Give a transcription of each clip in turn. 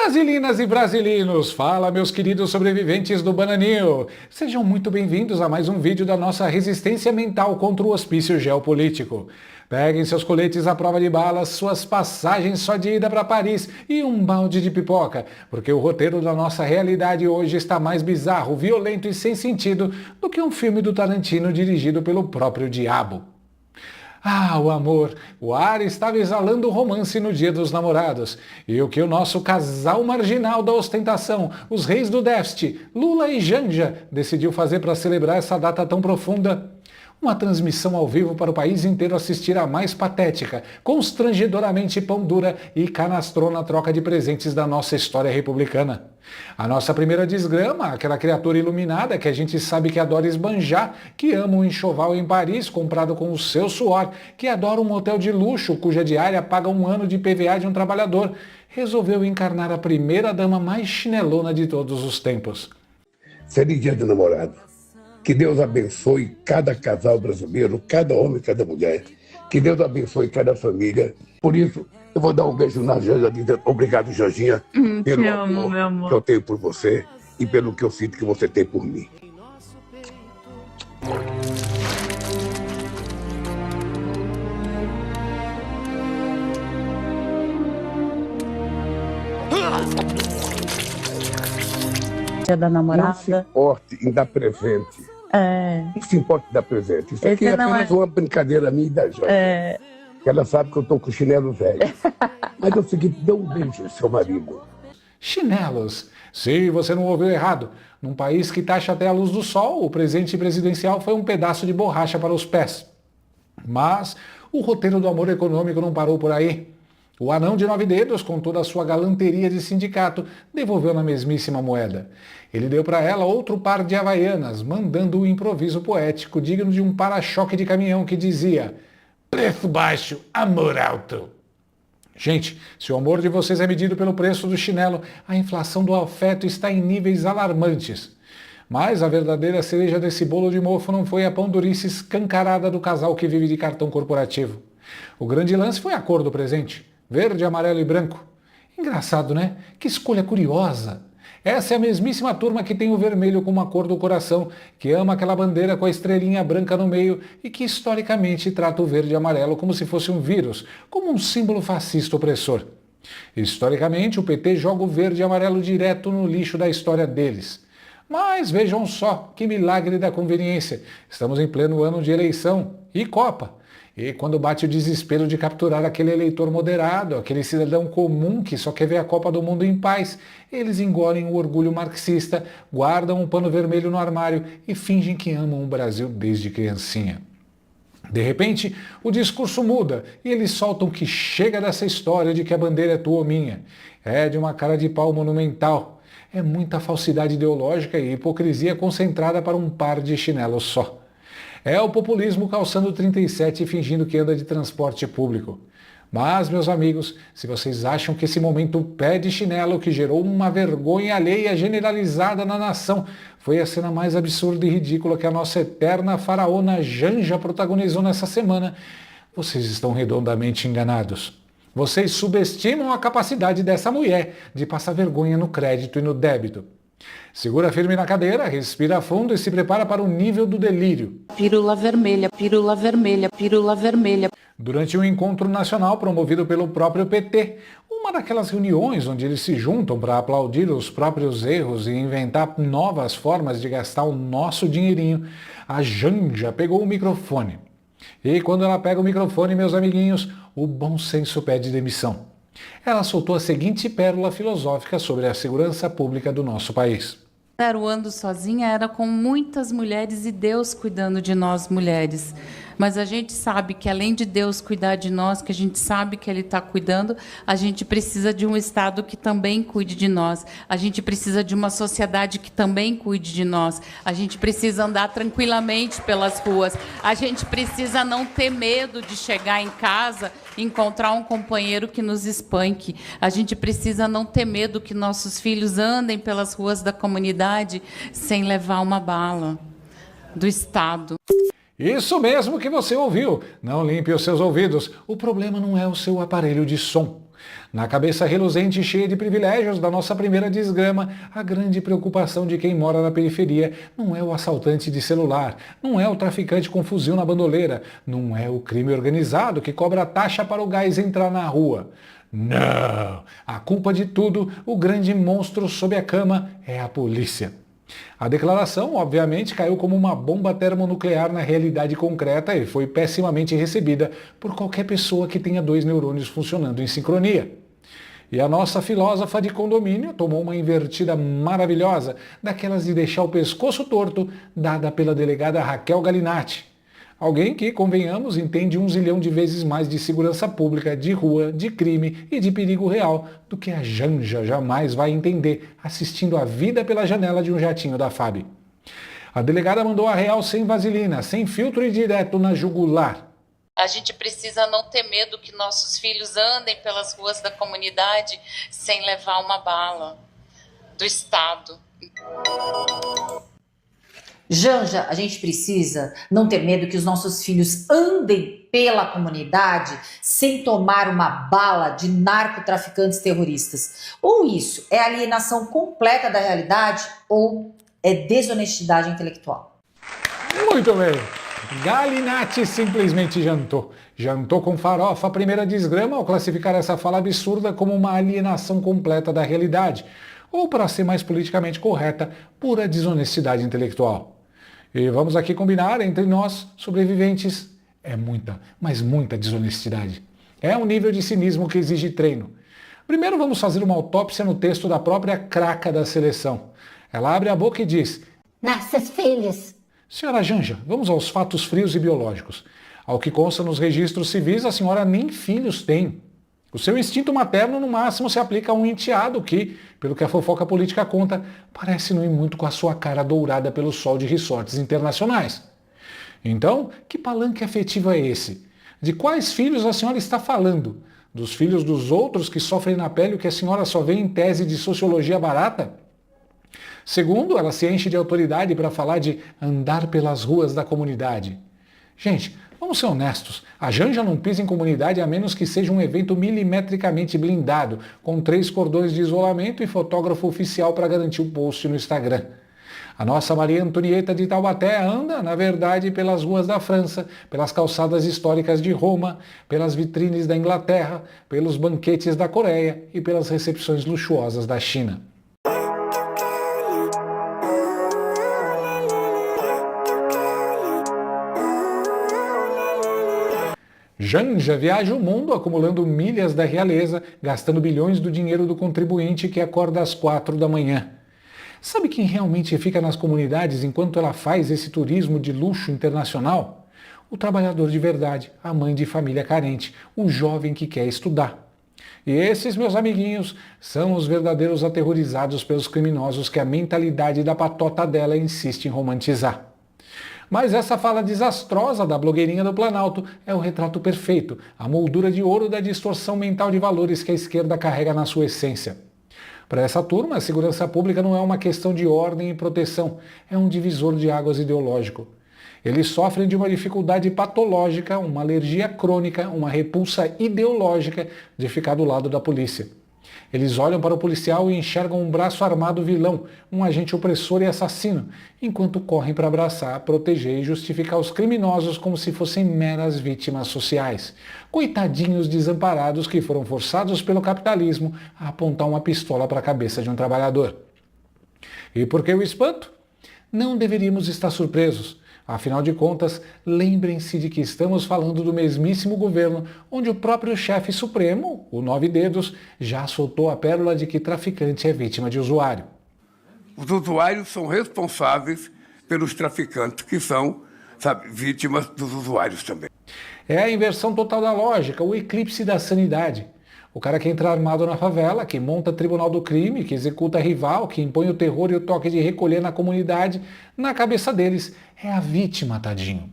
Brasilinas e brasilinos, fala meus queridos sobreviventes do Bananinho. Sejam muito bem-vindos a mais um vídeo da nossa resistência mental contra o hospício geopolítico. Peguem seus coletes à prova de balas, suas passagens só de ida para Paris e um balde de pipoca, porque o roteiro da nossa realidade hoje está mais bizarro, violento e sem sentido do que um filme do Tarantino dirigido pelo próprio diabo. Ah, o amor! O ar estava exalando romance no Dia dos Namorados. E o que o nosso casal marginal da ostentação, os reis do déficit, Lula e Janja, decidiu fazer para celebrar essa data tão profunda? Uma transmissão ao vivo para o país inteiro assistir à mais patética, constrangedoramente pão dura e canastrona troca de presentes da nossa história republicana. A nossa primeira desgrama, aquela criatura iluminada que a gente sabe que adora esbanjar, que ama um enxoval em Paris comprado com o seu suor, que adora um motel de luxo cuja diária paga um ano de IPVA de um trabalhador, resolveu encarnar a primeira dama mais chinelona de todos os tempos. Feliz Dia do Namorado. Que Deus abençoe cada casal brasileiro, cada homem, cada mulher. Que Deus abençoe cada família. Por isso, eu vou dar um beijo na Janja, dizendo obrigado, Janjinha, pelo amor que eu tenho por você e pelo que eu sinto que você tem por mim. Dia da namorada. Não se importe em dar presente. Não se importe em dar presente. Isso aqui é apenas uma brincadeira minha e da Janja. Ela sabe que eu estou com chinelo velho. Mas é o seguinte, dê um beijo ao seu marido. Chinelos. Sim, você não ouviu errado. Num país que taxa até a luz do sol, o presente presidencial foi um pedaço de borracha para os pés. Mas o roteiro do amor econômico não parou por aí. O anão de 9 dedos, com toda a sua galanteria de sindicato, devolveu na mesmíssima moeda. Ele deu para ela outro par de havaianas, mandando um improviso poético digno de um para-choque de caminhão que dizia: preço baixo, amor alto. Gente, se o amor de vocês é medido pelo preço do chinelo, a inflação do afeto está em níveis alarmantes. Mas a verdadeira cereja desse bolo de mofo não foi a pão-durice escancarada do casal que vive de cartão corporativo. O grande lance foi a cor do presente. Verde, amarelo e branco. Engraçado, né? Que escolha curiosa. Essa é a mesmíssima turma que tem o vermelho como a cor do coração, que ama aquela bandeira com a estrelinha branca no meio e que historicamente trata o verde e amarelo como se fosse um vírus, como um símbolo fascista opressor. Historicamente, o PT joga o verde e amarelo direto no lixo da história deles. Mas vejam só que milagre da conveniência. Estamos em pleno ano de eleição e Copa. E quando bate o desespero de capturar aquele eleitor moderado, aquele cidadão comum que só quer ver a Copa do Mundo em paz, eles engolem o orgulho marxista, guardam um pano vermelho no armário e fingem que amam o Brasil desde criancinha. De repente, o discurso muda e eles soltam que chega dessa história de que a bandeira é tua ou minha. É de uma cara de pau monumental. É muita falsidade ideológica e hipocrisia concentrada para um par de chinelos só. É o populismo calçando 37 e fingindo que anda de transporte público. Mas, meus amigos, se vocês acham que esse momento pé de chinelo que gerou uma vergonha alheia generalizada na nação foi a cena mais absurda e ridícula que a nossa eterna faraona Janja protagonizou nessa semana, vocês estão redondamente enganados. Vocês subestimam a capacidade dessa mulher de passar vergonha no crédito e no débito. Segura firme na cadeira, respira fundo e se prepara para o nível do delírio. Pílula vermelha, pílula vermelha, pílula vermelha. Durante um encontro nacional promovido pelo próprio PT, uma daquelas reuniões onde eles se juntam para aplaudir os próprios erros e inventar novas formas de gastar o nosso dinheirinho, a Janja pegou o microfone. E quando ela pega o microfone, meus amiguinhos, o bom senso pede demissão. Ela soltou a seguinte pérola filosófica sobre a segurança pública do nosso país. O ando sozinha era com muitas mulheres e Deus cuidando de nós mulheres. Mas a gente sabe que além de Deus cuidar de nós, que a gente sabe que Ele está cuidando, a gente precisa de um Estado que também cuide de nós. A gente precisa de uma sociedade que também cuide de nós. A gente precisa andar tranquilamente pelas ruas. A gente precisa não ter medo de chegar em casa e encontrar um companheiro que nos espanque. A gente precisa não ter medo que nossos filhos andem pelas ruas da comunidade sem levar uma bala do Estado. Isso mesmo que você ouviu. Não limpe os seus ouvidos. O problema não é o seu aparelho de som. Na cabeça reluzente e cheia de privilégios da nossa primeira desgrama, a grande preocupação de quem mora na periferia não é o assaltante de celular, não é o traficante com fuzil na bandoleira, não é o crime organizado que cobra taxa para o gás entrar na rua. Não! A culpa de tudo, o grande monstro sob a cama, é a polícia. A declaração, obviamente, caiu como uma bomba termonuclear na realidade concreta e foi pessimamente recebida por qualquer pessoa que tenha dois neurônios funcionando em sincronia. E a nossa filósofa de condomínio tomou uma invertida maravilhosa, daquelas de deixar o pescoço torto, dada pela delegada Raquel Galinatti. Alguém que, convenhamos, entende 1 zilhão de vezes mais de segurança pública, de rua, de crime e de perigo real do que a Janja jamais vai entender assistindo a vida pela janela de um jatinho da FAB. A delegada mandou a real sem vaselina, sem filtro e direto na jugular. A gente precisa não ter medo que nossos filhos andem pelas ruas da comunidade sem levar uma bala do Estado. Janja, a gente precisa não ter medo que os nossos filhos andem pela comunidade sem tomar uma bala de narcotraficantes terroristas. Ou isso é alienação completa da realidade ou é desonestidade intelectual. Muito bem. Galinatti simplesmente jantou. Jantou com farofa a primeira desgrama ao classificar essa fala absurda como uma alienação completa da realidade. Ou, para ser mais politicamente correta, pura desonestidade intelectual. E vamos aqui combinar, entre nós, sobreviventes, é muita, mas muita desonestidade. É um nível de cinismo que exige treino. Primeiro vamos fazer uma autópsia no texto da própria craca da seleção. Ela abre a boca e diz: Nossas filhas. Senhora Janja, vamos aos fatos frios e biológicos. Ao que consta nos registros civis, a senhora nem filhos tem. O seu instinto materno, no máximo, se aplica a um enteado que, pelo que a fofoca política conta, parece não ir muito com a sua cara dourada pelo sol de resorts internacionais. Então, que palanque afetivo é esse? De quais filhos a senhora está falando? Dos filhos dos outros que sofrem na pele o que a senhora só vê em tese de sociologia barata? Segundo, ela se enche de autoridade para falar de andar pelas ruas da comunidade. Gente, vamos ser honestos, a Janja não pisa em comunidade a menos que seja um evento milimetricamente blindado, com 3 cordões de isolamento e fotógrafo oficial para garantir o post no Instagram. A nossa Maria Antonieta de Taubaté anda, na verdade, pelas ruas da França, pelas calçadas históricas de Roma, pelas vitrines da Inglaterra, pelos banquetes da Coreia e pelas recepções luxuosas da China. Janja viaja o mundo acumulando milhas da realeza, gastando bilhões do dinheiro do contribuinte que acorda às 4 da manhã. Sabe quem realmente fica nas comunidades enquanto ela faz esse turismo de luxo internacional? O trabalhador de verdade, a mãe de família carente, o jovem que quer estudar. E esses, meus amiguinhos, são os verdadeiros aterrorizados pelos criminosos que a mentalidade da patota dela insiste em romantizar. Mas essa fala desastrosa da blogueirinha do Planalto é o retrato perfeito, a moldura de ouro da distorção mental de valores que a esquerda carrega na sua essência. Para essa turma, a segurança pública não é uma questão de ordem e proteção, é um divisor de águas ideológico. Eles sofrem de uma dificuldade patológica, uma alergia crônica, uma repulsa ideológica de ficar do lado da polícia. Eles olham para o policial e enxergam um braço armado vilão, um agente opressor e assassino, enquanto correm para abraçar, proteger e justificar os criminosos como se fossem meras vítimas sociais. Coitadinhos desamparados que foram forçados pelo capitalismo a apontar uma pistola para a cabeça de um trabalhador. E por que o espanto? Não deveríamos estar surpresos. Afinal de contas, lembrem-se de que estamos falando do mesmíssimo governo onde o próprio chefe supremo, o Nove Dedos, já soltou a pérola de que traficante é vítima de usuário. Os usuários são responsáveis pelos traficantes, que são, vítimas dos usuários também. É a inversão total da lógica, o eclipse da sanidade. O cara que entra armado na favela, que monta tribunal do crime, que executa rival, que impõe o terror e o toque de recolher na comunidade, na cabeça deles é a vítima, tadinho.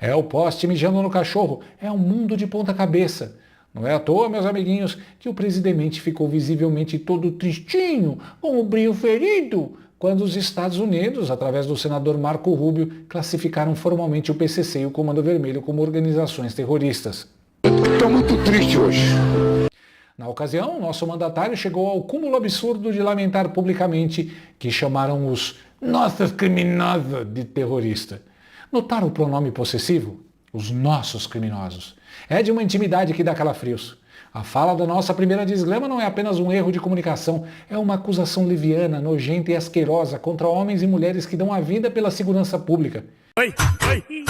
É o poste mijando no cachorro, é um mundo de ponta cabeça. Não é à toa, meus amiguinhos, que o presidente ficou visivelmente todo tristinho, com o brilho ferido, quando os Estados Unidos, através do senador Marco Rubio, classificaram formalmente o PCC e o Comando Vermelho como organizações terroristas. Estou muito triste hoje. Na ocasião, nosso mandatário chegou ao cúmulo absurdo de lamentar publicamente que chamaram os nossos criminosos de terrorista. Notaram o pronome possessivo? Os nossos criminosos. É de uma intimidade que dá calafrios. A fala da nossa primeira desgrama não é apenas um erro de comunicação, é uma acusação leviana, nojenta e asquerosa contra homens e mulheres que dão a vida pela segurança pública. Oi, oi, oi,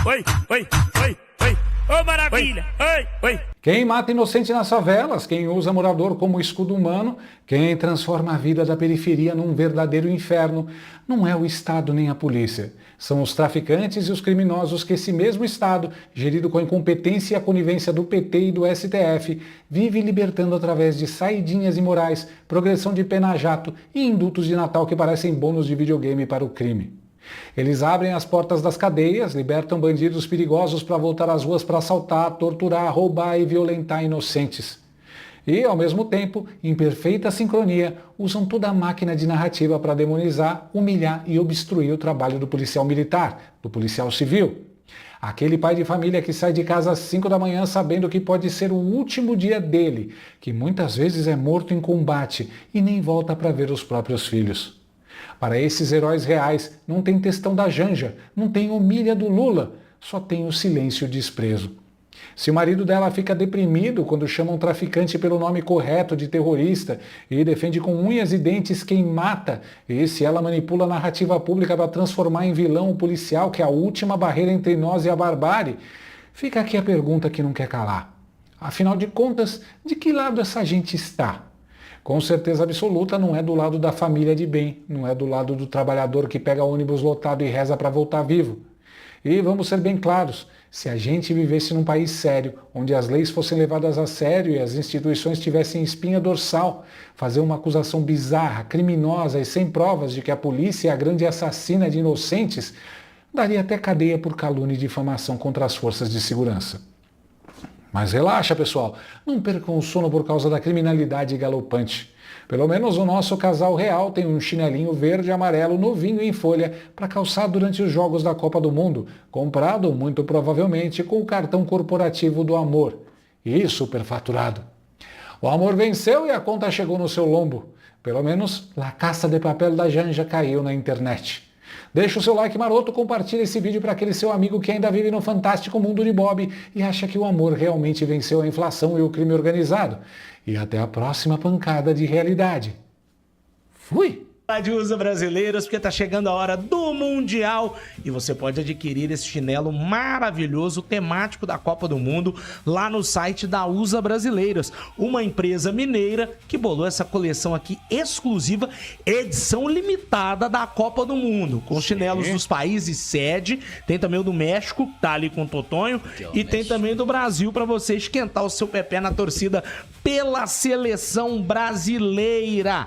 oi, oi, oi. Ô, maravilha! Oi, oi! Quem mata inocente nas favelas, quem usa morador como escudo humano, quem transforma a vida da periferia num verdadeiro inferno, não é o Estado nem a polícia. São os traficantes e os criminosos que esse mesmo Estado, gerido com a incompetência e a conivência do PT e do STF, vive libertando através de saidinhas imorais, progressão de pena jato e indultos de Natal que parecem bônus de videogame para o crime. Eles abrem as portas das cadeias, libertam bandidos perigosos para voltar às ruas para assaltar, torturar, roubar e violentar inocentes. E, ao mesmo tempo, em perfeita sincronia, usam toda a máquina de narrativa para demonizar, humilhar e obstruir o trabalho do policial militar, do policial civil. Aquele pai de família que sai de casa às 5 da manhã sabendo que pode ser o último dia dele, que muitas vezes é morto em combate e nem volta para ver os próprios filhos. Para esses heróis reais, não tem textão da Janja, não tem humilha do Lula, só tem o silêncio e o desprezo. Se o marido dela fica deprimido quando chama um traficante pelo nome correto de terrorista e defende com unhas e dentes quem mata, e se ela manipula a narrativa pública para transformar em vilão o policial, que é a última barreira entre nós e a barbárie, fica aqui a pergunta que não quer calar. Afinal de contas, de que lado essa gente está? Com certeza absoluta não é do lado da família de bem, não é do lado do trabalhador que pega ônibus lotado e reza para voltar vivo. E vamos ser bem claros, se a gente vivesse num país sério, onde as leis fossem levadas a sério e as instituições tivessem espinha dorsal, fazer uma acusação bizarra, criminosa e sem provas de que a polícia é a grande assassina de inocentes, daria até cadeia por calúnia e difamação contra as forças de segurança. Mas relaxa, pessoal, não percam o sono por causa da criminalidade galopante. Pelo menos o nosso casal real tem um chinelinho verde e amarelo novinho em folha para calçar durante os Jogos da Copa do Mundo, comprado muito provavelmente com o cartão corporativo do amor. E superfaturado. O amor venceu e a conta chegou no seu lombo. Pelo menos La Casa de Papel da Janja caiu na internet. Deixa o seu like maroto, compartilha esse vídeo para aquele seu amigo que ainda vive no fantástico mundo de Bob e acha que o amor realmente venceu a inflação e o crime organizado. E até a próxima pancada de realidade. Fui! De USA Brasileiros, porque tá chegando a hora do Mundial e você pode adquirir esse chinelo maravilhoso temático da Copa do Mundo lá no site da USA Brasileiros, uma empresa mineira que bolou essa coleção aqui exclusiva, edição limitada da Copa do Mundo, com chinelos dos países sede, tem também o do México, tá ali com o Totonho, e tem também do Brasil para você esquentar o seu pé na torcida pela seleção brasileira.